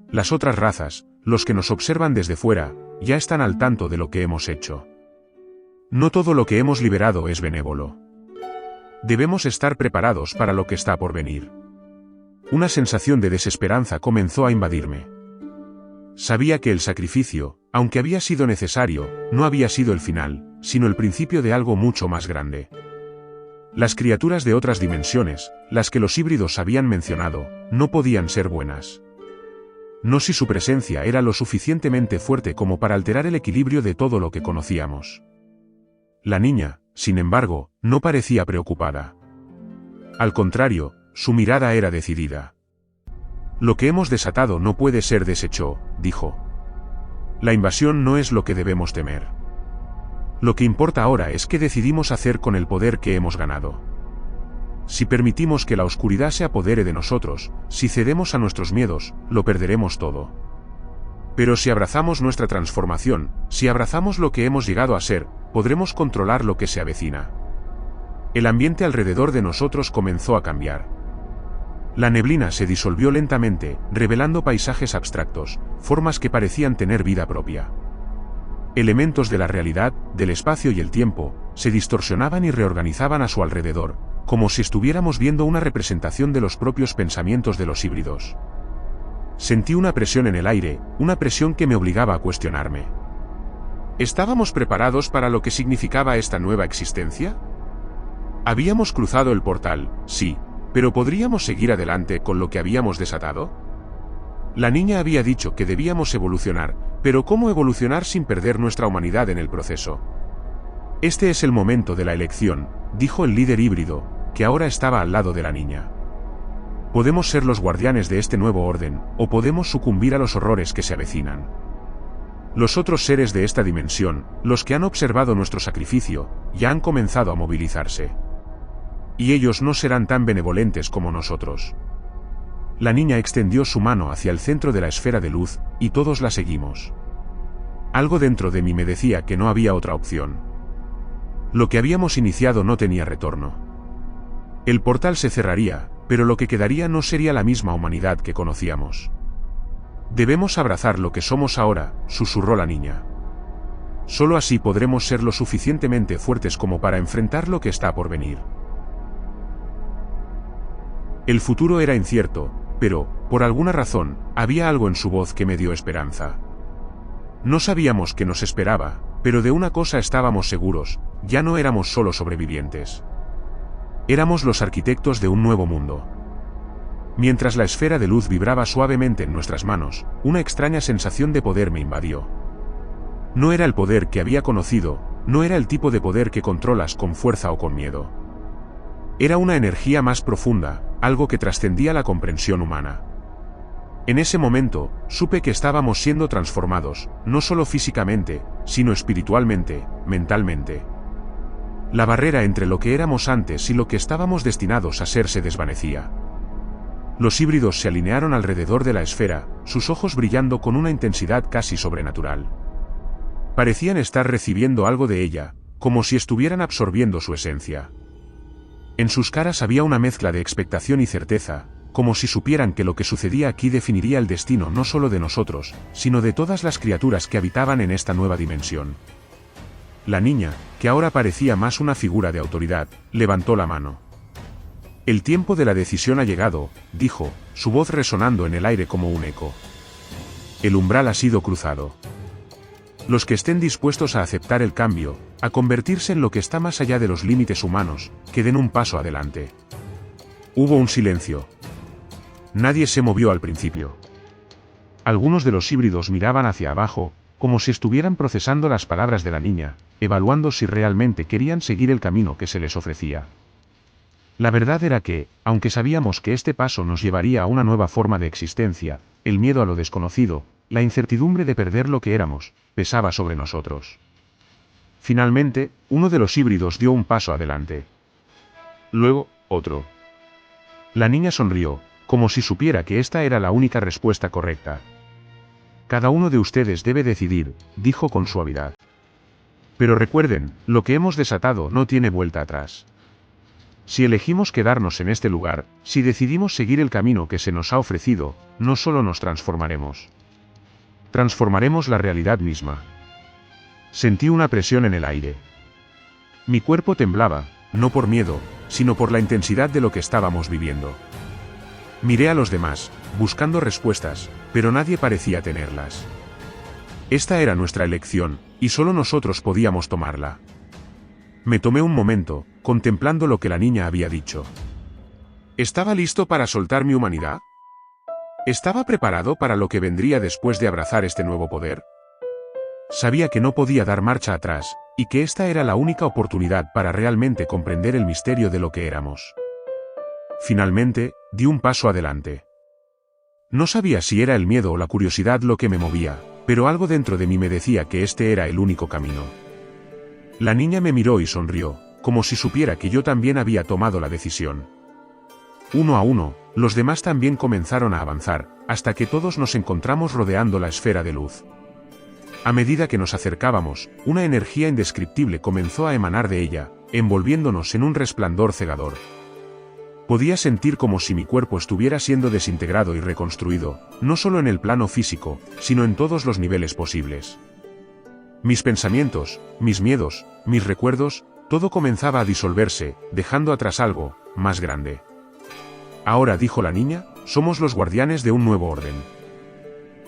Las otras razas, los que nos observan desde fuera, ya están al tanto de lo que hemos hecho. No todo lo que hemos liberado es benévolo. Debemos estar preparados para lo que está por venir. Una sensación de desesperanza comenzó a invadirme. Sabía que el sacrificio, aunque había sido necesario, no había sido el final, sino el principio de algo mucho más grande. Las criaturas de otras dimensiones, las que los híbridos habían mencionado, no podían ser buenas. No si su presencia era lo suficientemente fuerte como para alterar el equilibrio de todo lo que conocíamos. La niña, sin embargo, no parecía preocupada. Al contrario, su mirada era decidida. Lo que hemos desatado no puede ser deshecho, dijo. La invasión no es lo que debemos temer. Lo que importa ahora es qué decidimos hacer con el poder que hemos ganado. Si permitimos que la oscuridad se apodere de nosotros, si cedemos a nuestros miedos, lo perderemos todo. Pero si abrazamos nuestra transformación, si abrazamos lo que hemos llegado a ser, podremos controlar lo que se avecina. El ambiente alrededor de nosotros comenzó a cambiar. La neblina se disolvió lentamente, revelando paisajes abstractos, formas que parecían tener vida propia. Elementos de la realidad, del espacio y el tiempo, se distorsionaban y reorganizaban a su alrededor, como si estuviéramos viendo una representación de los propios pensamientos de los híbridos. Sentí una presión en el aire, una presión que me obligaba a cuestionarme. ¿Estábamos preparados para lo que significaba esta nueva existencia? Habíamos cruzado el portal, sí, pero ¿podríamos seguir adelante con lo que habíamos desatado? La niña había dicho que debíamos evolucionar, pero ¿cómo evolucionar sin perder nuestra humanidad en el proceso? Este es el momento de la elección, dijo el líder híbrido, que ahora estaba al lado de la niña. Podemos ser los guardianes de este nuevo orden, o podemos sucumbir a los horrores que se avecinan. Los otros seres de esta dimensión, los que han observado nuestro sacrificio, ya han comenzado a movilizarse. Y ellos no serán tan benevolentes como nosotros. La niña extendió su mano hacia el centro de la esfera de luz, y todos la seguimos. Algo dentro de mí me decía que no había otra opción. Lo que habíamos iniciado no tenía retorno. El portal se cerraría, pero lo que quedaría no sería la misma humanidad que conocíamos. Debemos abrazar lo que somos ahora, susurró la niña. Solo así podremos ser lo suficientemente fuertes como para enfrentar lo que está por venir. El futuro era incierto, pero, por alguna razón, había algo en su voz que me dio esperanza. No sabíamos qué nos esperaba, pero de una cosa estábamos seguros, ya no éramos solo sobrevivientes. Éramos los arquitectos de un nuevo mundo. Mientras la esfera de luz vibraba suavemente en nuestras manos, una extraña sensación de poder me invadió. No era el poder que había conocido, no era el tipo de poder que controlas con fuerza o con miedo. Era una energía más profunda, algo que trascendía la comprensión humana. En ese momento, supe que estábamos siendo transformados, no solo físicamente, sino espiritualmente, mentalmente. La barrera entre lo que éramos antes y lo que estábamos destinados a ser se desvanecía. Los híbridos se alinearon alrededor de la esfera, sus ojos brillando con una intensidad casi sobrenatural. Parecían estar recibiendo algo de ella, como si estuvieran absorbiendo su esencia. En sus caras había una mezcla de expectación y certeza, como si supieran que lo que sucedía aquí definiría el destino no solo de nosotros, sino de todas las criaturas que habitaban en esta nueva dimensión. La niña, que ahora parecía más una figura de autoridad, levantó la mano. El tiempo de la decisión ha llegado, dijo, su voz resonando en el aire como un eco. El umbral ha sido cruzado. Los que estén dispuestos a aceptar el cambio, a convertirse en lo que está más allá de los límites humanos, que den un paso adelante. Hubo un silencio. Nadie se movió al principio. Algunos de los híbridos miraban hacia abajo, como si estuvieran procesando las palabras de la niña, evaluando si realmente querían seguir el camino que se les ofrecía. La verdad era que, aunque sabíamos que este paso nos llevaría a una nueva forma de existencia, el miedo a lo desconocido, la incertidumbre de perder lo que éramos, pesaba sobre nosotros. Finalmente, uno de los híbridos dio un paso adelante. Luego, otro. La niña sonrió, como si supiera que esta era la única respuesta correcta. Cada uno de ustedes debe decidir, dijo con suavidad. Pero recuerden, lo que hemos desatado no tiene vuelta atrás. Si elegimos quedarnos en este lugar, si decidimos seguir el camino que se nos ha ofrecido, no solo nos transformaremos. Transformaremos la realidad misma. Sentí una presión en el aire. Mi cuerpo temblaba, no por miedo, sino por la intensidad de lo que estábamos viviendo. Miré a los demás, buscando respuestas, pero nadie parecía tenerlas. Esta era nuestra elección, y solo nosotros podíamos tomarla. Me tomé un momento, contemplando lo que la niña había dicho. ¿Estaba listo para soltar mi humanidad? ¿Estaba preparado para lo que vendría después de abrazar este nuevo poder? Sabía que no podía dar marcha atrás, y que esta era la única oportunidad para realmente comprender el misterio de lo que éramos. Finalmente, di un paso adelante. No sabía si era el miedo o la curiosidad lo que me movía, pero algo dentro de mí me decía que este era el único camino. La niña me miró y sonrió, como si supiera que yo también había tomado la decisión. Uno a uno, los demás también comenzaron a avanzar, hasta que todos nos encontramos rodeando la esfera de luz. A medida que nos acercábamos, una energía indescriptible comenzó a emanar de ella, envolviéndonos en un resplandor cegador. Podía sentir como si mi cuerpo estuviera siendo desintegrado y reconstruido, no solo en el plano físico, sino en todos los niveles posibles. Mis pensamientos, mis miedos, mis recuerdos, todo comenzaba a disolverse, dejando atrás algo más grande. Ahora, dijo la niña, somos los guardianes de un nuevo orden.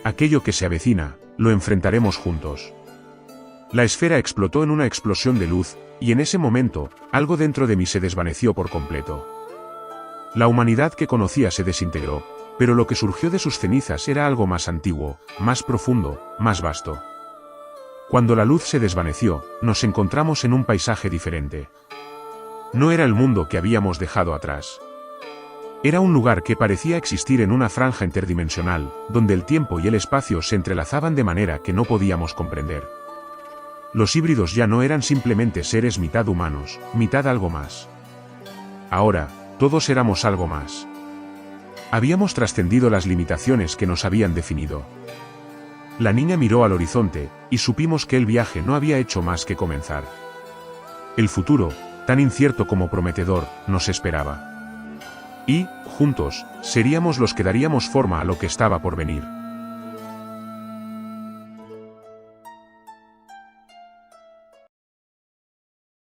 Aquello que se avecina, lo enfrentaremos juntos. La esfera explotó en una explosión de luz, y en ese momento, algo dentro de mí se desvaneció por completo. La humanidad que conocía se desintegró, pero lo que surgió de sus cenizas era algo más antiguo, más profundo, más vasto. Cuando la luz se desvaneció, nos encontramos en un paisaje diferente. No era el mundo que habíamos dejado atrás. Era un lugar que parecía existir en una franja interdimensional, donde el tiempo y el espacio se entrelazaban de manera que no podíamos comprender. Los híbridos ya no eran simplemente seres mitad humanos, mitad algo más. Ahora, todos éramos algo más. Habíamos trascendido las limitaciones que nos habían definido. La niña miró al horizonte, y supimos que el viaje no había hecho más que comenzar. El futuro, tan incierto como prometedor, nos esperaba. Y, juntos, seríamos los que daríamos forma a lo que estaba por venir.